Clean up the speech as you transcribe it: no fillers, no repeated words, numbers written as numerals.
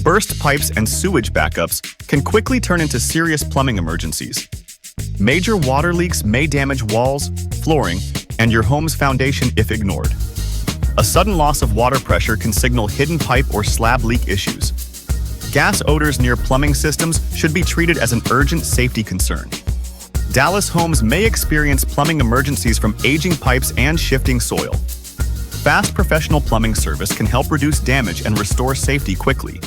Burst pipes and sewage backups can quickly turn into serious plumbing emergencies. Major water leaks may damage walls, flooring, and your home's foundation if ignored. A sudden loss of water pressure can signal hidden pipe or slab leak issues. Gas odors near plumbing systems should be treated as an urgent safety concern. Dallas homes may experience plumbing emergencies from aging pipes and shifting soil. Fast professional plumbing service can help reduce damage and restore safety quickly.